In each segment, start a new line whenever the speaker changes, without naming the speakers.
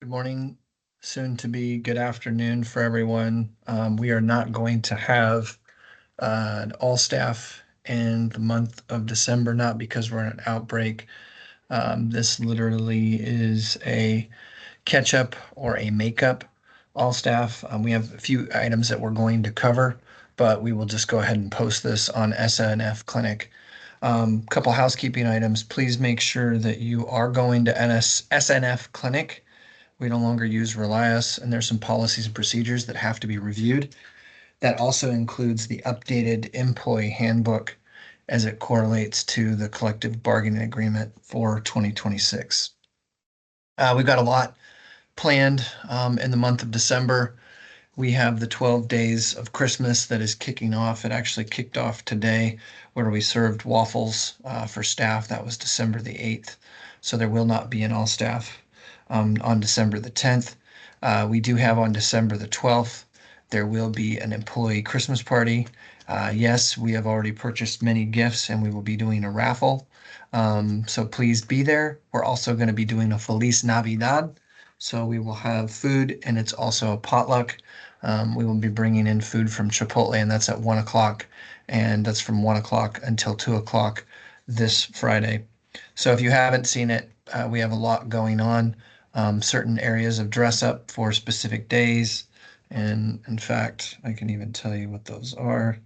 Good morning, soon to be good afternoon for everyone. We are not going to have an all staff in the month of December, not because we're in an outbreak. This literally is a catch up or a makeup all staff. We have a few items that we're going to cover, but we will just go ahead and post this on SNF Clinic. Couple housekeeping items. Please make sure that you are going to SNF Clinic. We no longer use Relias, and there's some policies and procedures that have to be reviewed. That also includes the updated employee handbook as it correlates to the collective bargaining agreement for 2026. We've got a lot planned in the month of December. We have the 12 days of Christmas that is kicking off. It actually kicked off today where we served waffles for staff. That was December the 8th. So there will not be an all staff on December the 10th. We do have on December the 12th, there will be an employee Christmas party. Yes, we have already purchased many gifts and we will be doing a raffle. So please be there. We're also going to be doing a Feliz Navidad. So we will have food and it's also a potluck. We will be bringing in food from Chipotle and that's at 1 o'clock. And that's from 1 o'clock until 2 o'clock this Friday. So if you haven't seen it, we have a lot going on. Certain areas of dress up for specific days. And in fact, I can even tell you what those are.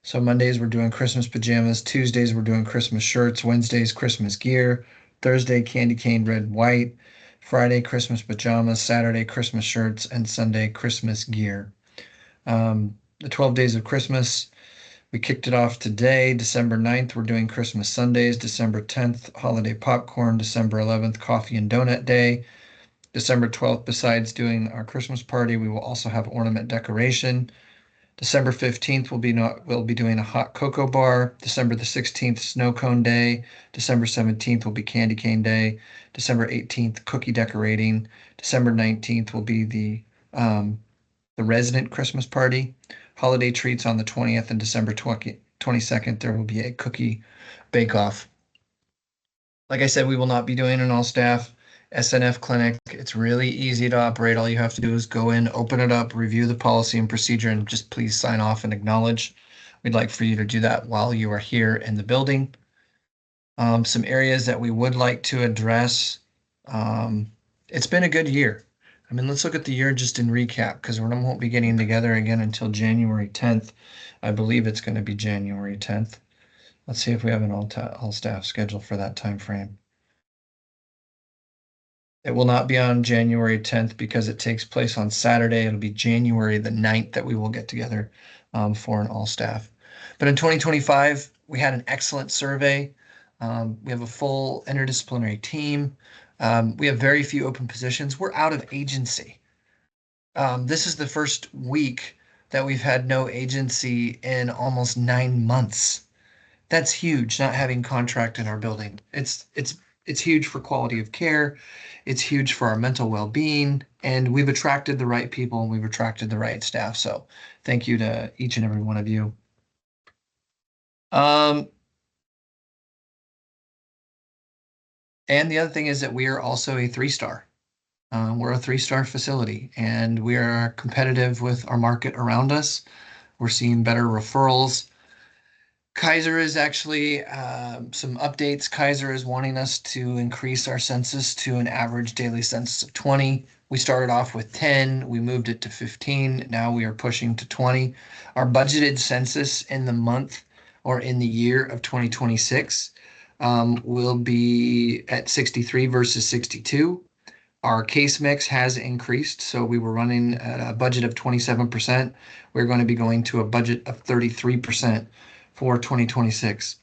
So Mondays, we're doing Christmas pajamas. Tuesdays, we're doing Christmas shirts. Wednesdays, Christmas gear. Thursday, candy cane, red, white. Friday, Christmas pajamas. Saturday, Christmas shirts. And Sunday, Christmas gear. The 12 days of Christmas, we kicked it off today, December 9th. We're doing Christmas Sundays. December 10th, holiday popcorn. December 11th, coffee and donut day. December 12th, besides doing our Christmas party, we will also have ornament decoration. December 15th, we'll be doing a hot cocoa bar. December the 16th, snow cone day. December 17th will be candy cane day. December 18th, cookie decorating. December 19th will be the resident Christmas party. Holiday treats on the 20th, and December 22nd, there will be a cookie bake-off. Like I said, we will not be doing an all-staff SNF clinic. It's really easy to operate. All you have to do is go in, open it up, review the policy and procedure, and just please sign off and acknowledge. We'd like for you to do that while you are here in the building. Some areas that we would like to address. It's been a good year. I mean, let's look at the year just in recap because we won't be getting together again until January 10th. I believe it's going to be January 10th. Let's see if we have an all staff schedule for that time frame. It will not be on January 10th because it takes place on Saturday. It'll be January the 9th that we will get together for an all staff. But in 2025, we had an excellent survey. We have a full interdisciplinary team. We have very few open positions. We're out of agency. This is the first week that we've had no agency in almost 9 months. That's huge, not having contract in our building. It's huge for quality of care. It's huge for our mental well-being, and we've attracted the right people and we've attracted the right staff. So thank you to each and every one of you. And the other thing is that we are also a 3-star. We're a 3-star facility and we are competitive with our market around us. We're seeing better referrals. Kaiser is actually some updates. Kaiser is wanting us to increase our census to an average daily census of 20. We started off with 10, we moved it to 15. Now we are pushing to 20. Our budgeted census in the month or in the year of 2026 will be at 63 versus 62. Our case mix has increased, so we were running at a budget of 27%. We're going to be going to a budget of 33% for 2026.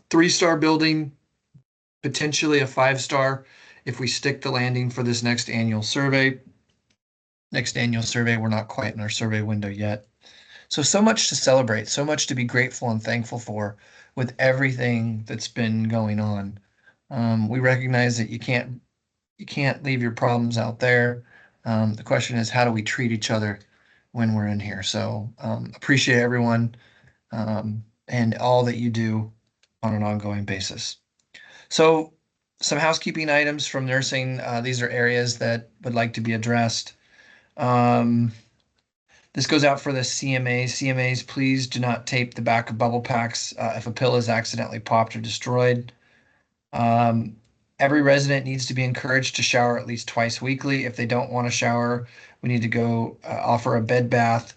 3-star building, potentially a 5-star if we stick the landing for this next annual survey. We're not quite in our survey window yet. So much to celebrate, so much to be grateful and thankful for with everything that's been going on. We recognize that you can't leave your problems out there. The question is, how do we treat each other when we're in here? So appreciate everyone and all that you do on an ongoing basis. So Some housekeeping items from nursing. These are areas that would like to be addressed. Um, this goes out for the CMAs. CMAs, please do not tape the back of bubble packs if a pill is accidentally popped or destroyed. Um, every resident needs to be encouraged to shower at least twice weekly. If they don't want to shower, we need to go offer a bed bath,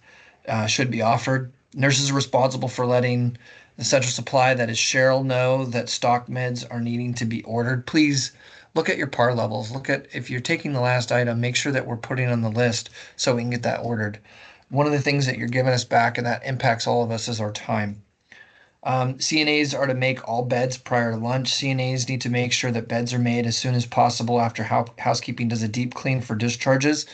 should be offered. Nurses are responsible for letting the central supply, that is Cheryl, know that stock meds are needing to be ordered. Please look at your par levels. Look at, if you're taking the last item, make sure that we're putting on the list so we can get that ordered. One of the things that you're giving us back and that impacts all of us is our time. CNAs are to make all beds prior to lunch. CNAs need to make sure that beds are made as soon as possible after housekeeping does a deep clean for discharges.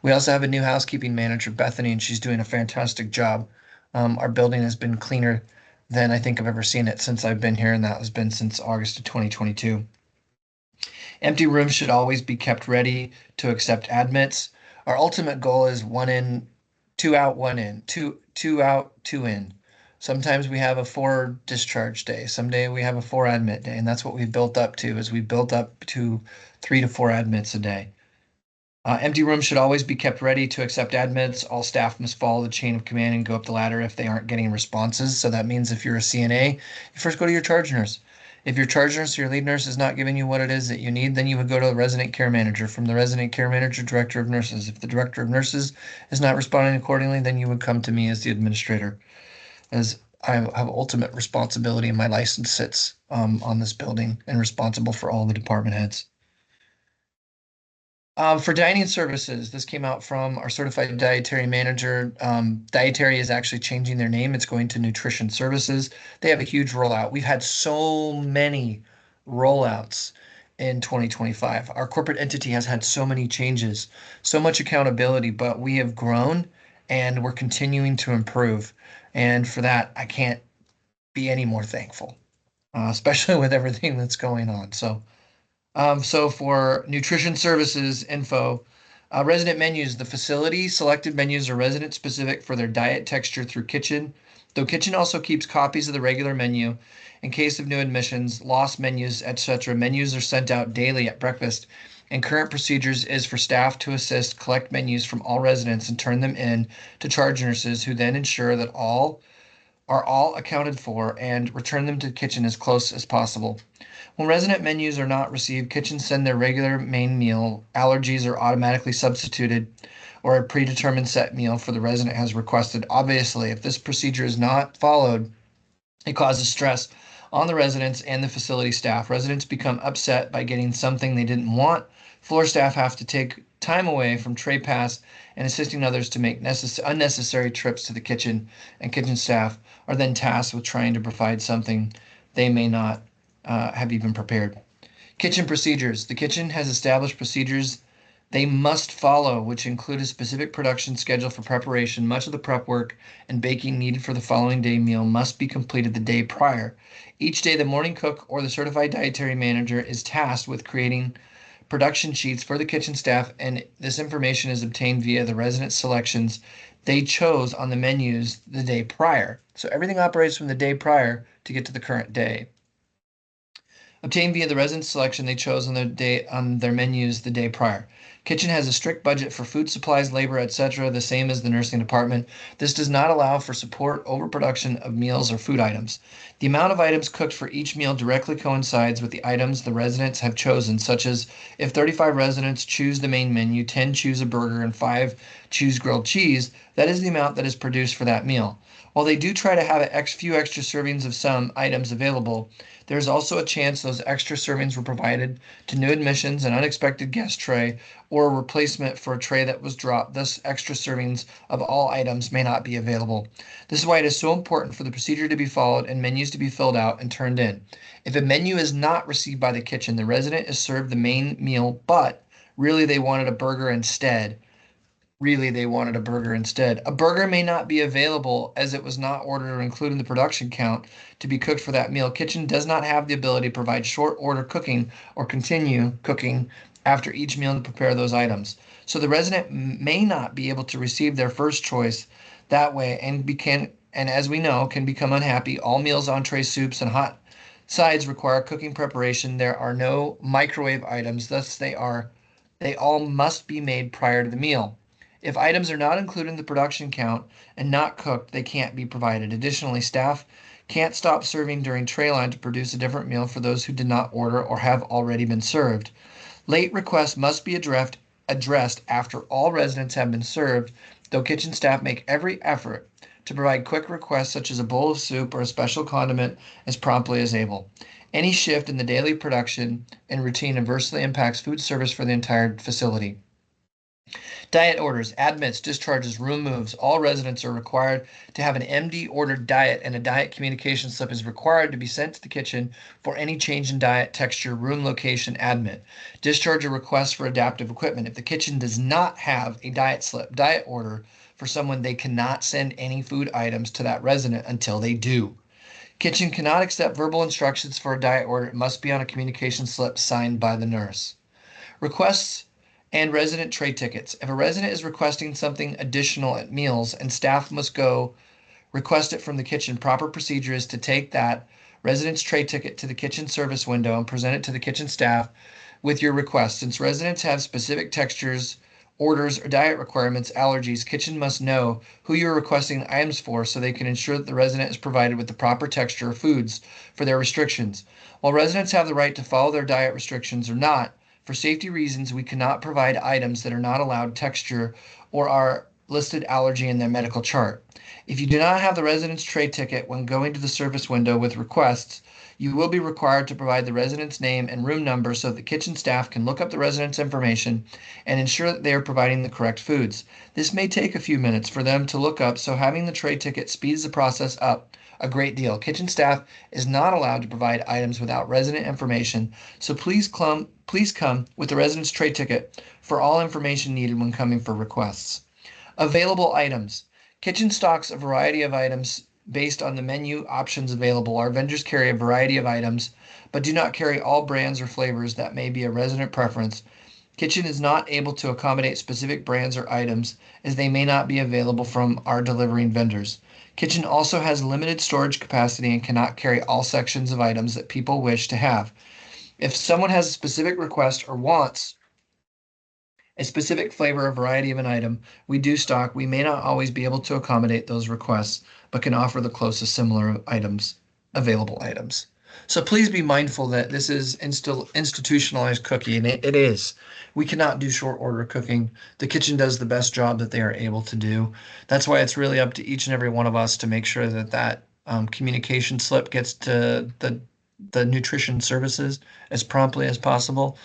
We also have a new housekeeping manager, Bethany, and she's doing a fantastic job. Our building has been cleaner than I think I've ever seen it since I've been here, and that has been since August of 2022. Empty rooms should always be kept ready to accept admits. Our ultimate goal is one in, two out, one in, two out, two in. Sometimes we have a 4 discharge day. Someday we have a 4 admit day, and that's what we've built up to. Is we built up to 3 to 4 admits a day. Empty rooms should always be kept ready to accept admits. All staff must follow the chain of command and go up the ladder if they aren't getting responses. So that means if you're a CNA, you first go to your charge nurse. If your charge nurse or your lead nurse is not giving you what it is that you need, then you would go to the resident care manager. From the resident care manager, director of nurses. If the director of nurses is not responding accordingly, then you would come to me as the administrator, as I have ultimate responsibility and my license sits on this building and responsible for all the department heads. For dining services, this came out from our certified dietary manager. Dietary is actually changing their name. It's going to nutrition services. They have a huge rollout. We've had so many rollouts in 2025. Our corporate entity has had so many changes, so much accountability, but we have grown and we're continuing to improve. And for that, I can't be any more thankful, especially with everything that's going on. So for nutrition services info, resident menus, the facility selected menus are resident specific for their diet texture through kitchen. Though kitchen also keeps copies of the regular menu in case of new admissions, lost menus, etc. Menus are sent out daily at breakfast, and current procedures is for staff to assist collect menus from all residents and turn them in to charge nurses, who then ensure that all accounted for and return them to the kitchen as close as possible. When resident menus are not received, kitchens send their regular main meal. Allergies are automatically substituted, or a predetermined set meal for the resident has requested. Obviously, if this procedure is not followed, it causes stress on the residents and the facility staff. Residents become upset by getting something they didn't want. Floor staff have to take time away from tray pass and assisting others to make unnecessary trips to the kitchen, and kitchen staff are then tasked with trying to provide something they may not have even prepared. Kitchen procedures. The kitchen has established procedures they must follow, which include a specific production schedule for preparation. Much of the prep work and baking needed for the following day meal must be completed the day prior. Each day, the morning cook or the certified dietary manager is tasked with creating production sheets for the kitchen staff, and this information is obtained via the resident selections they chose on the menus the day prior. So everything operates from the day prior to get to the current day. Obtained via the resident selection they chose on their menus the day prior. Kitchen has a strict budget for food supplies, labor, etc., the same as the nursing department. This does not allow for support overproduction of meals or food items. The amount of items cooked for each meal directly coincides with the items the residents have chosen, such as if 35 residents choose the main menu, 10 choose a burger, and 5 choose grilled cheese, that is the amount that is produced for that meal. While they do try to have a few extra servings of some items available, there's also a chance those extra servings were provided to new admissions, an unexpected guest tray, or a replacement for a tray that was dropped. Thus, extra servings of all items may not be available. This is why it is so important for the procedure to be followed and menus to be filled out and turned in. If a menu is not received by the kitchen, the resident is served the main meal, but really they wanted a burger instead. A burger may not be available as it was not ordered or included in the production count to be cooked for that meal. Kitchen does not have the ability to provide short order cooking or continue cooking after each meal to prepare those items. So the resident may not be able to receive their first choice that way, and as we know, can become unhappy. All meals, entrees, soups, and hot sides require cooking preparation. There are no microwave items, thus they all must be made prior to the meal. If items are not included in the production count and not cooked, they can't be provided. Additionally, staff can't stop serving during tray line to produce a different meal for those who did not order or have already been served. Late requests must be addressed after all residents have been served, though kitchen staff make every effort to provide quick requests such as a bowl of soup or a special condiment as promptly as able. Any shift in the daily production and routine adversely impacts food service for the entire facility. Diet orders, admits, discharges, room moves. All residents are required to have an MD ordered diet, and a diet communication slip is required to be sent to the kitchen for any change in diet, texture, room location, admit. Discharge a request for adaptive equipment. If the kitchen does not have a diet slip, diet order for someone, they cannot send any food items to that resident until they do. Kitchen cannot accept verbal instructions for a diet order. It must be on a communication slip signed by the nurse. Requests and resident tray tickets. If a resident is requesting something additional at meals and staff must go request it from the kitchen, proper procedure is to take that resident's tray ticket to the kitchen service window and present it to the kitchen staff with your request. Since residents have specific textures, orders, or diet requirements, allergies, kitchen must know who you're requesting items for so they can ensure that the resident is provided with the proper texture of foods for their restrictions. While residents have the right to follow their diet restrictions or not, for safety reasons, we cannot provide items that are not allowed texture or are listed allergy in their medical chart. If you do not have the resident's tray ticket when going to the service window with requests, you will be required to provide the resident's name and room number so that kitchen staff can look up the resident's information and ensure that they are providing the correct foods. This may take a few minutes for them to look up, so having the tray ticket speeds the process up a great deal. Kitchen staff is not allowed to provide items without resident information, so please come with the resident's tray ticket for all information needed when coming for requests. Available items. Kitchen stocks a variety of items based on the menu options available. Our vendors carry a variety of items, but do not carry all brands or flavors that may be a resident preference. Kitchen is not able to accommodate specific brands or items as they may not be available from our delivering vendors. Kitchen also has limited storage capacity and cannot carry all sections of items that people wish to have. If someone has a specific request or wants a specific flavor or variety of an item we do stock, we may not always be able to accommodate those requests, but can offer the closest similar items, available items. So please be mindful that this is institutionalized cooking, and it is. We cannot do short order cooking. The kitchen does the best job that they are able to do. That's why it's really up to each and every one of us to make sure that communication slip gets to the nutrition services as promptly as possible.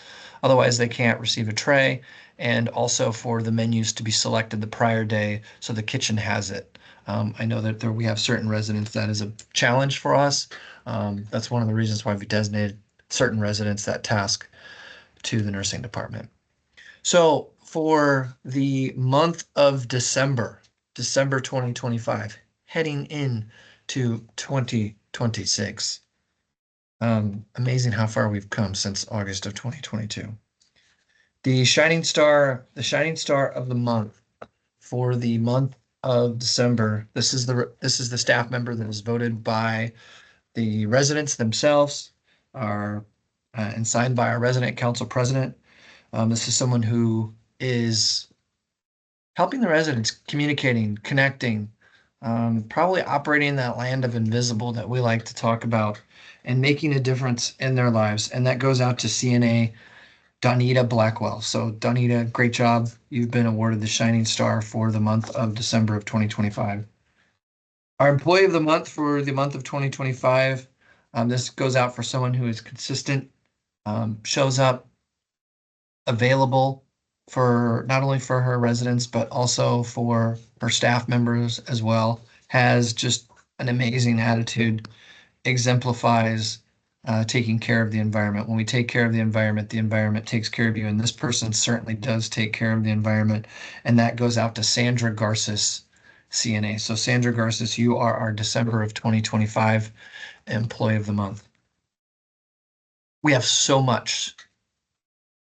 Otherwise, they can't receive a tray, and also for the menus to be selected the prior day so the kitchen has it. I know that we have certain residents that is a challenge for us. That's one of the reasons why we designated certain residents that task to the nursing department. So for the month of December 2025, heading in to 2026, amazing how far we've come since August of 2022. The shining star of the month for the month of December. This is the staff member that is voted by the residents themselves, and signed by our resident council president. This is someone who is helping the residents, communicating, connecting, probably operating in that land of invisible that we like to talk about, and making a difference in their lives. And that goes out to CNA Donita Blackwell. So Donita, great job. You've been awarded the Shining Star for the month of December of 2025. Our Employee of the Month for the month of 2025, this goes out for someone who is consistent, shows up, available for not only for her residents, but also for her staff members as well, has just an amazing attitude, exemplifies taking care of the environment. When we take care of the environment takes care of you. And this person certainly does take care of the environment. And that goes out to Sandra Garces, CNA. So Sandra Garces, you are our December of 2025 Employee of the Month. We have so much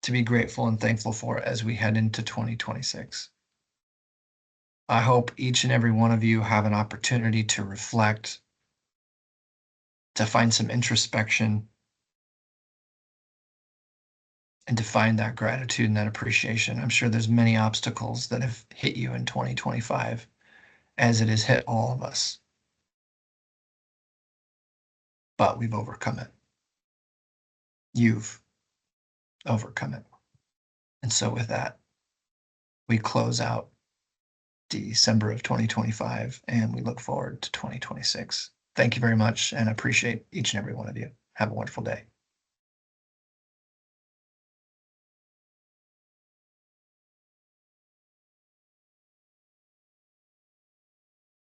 to be grateful and thankful for as we head into 2026. I hope each and every one of you have an opportunity to reflect to find some introspection and to find that gratitude and that appreciation. I'm sure there's many obstacles that have hit you in 2025 as it has hit all of us, but we've overcome it. You've overcome it. And so with that, we close out December of 2025 and we look forward to 2026. Thank you very much and appreciate each and every one of you. Have a wonderful day.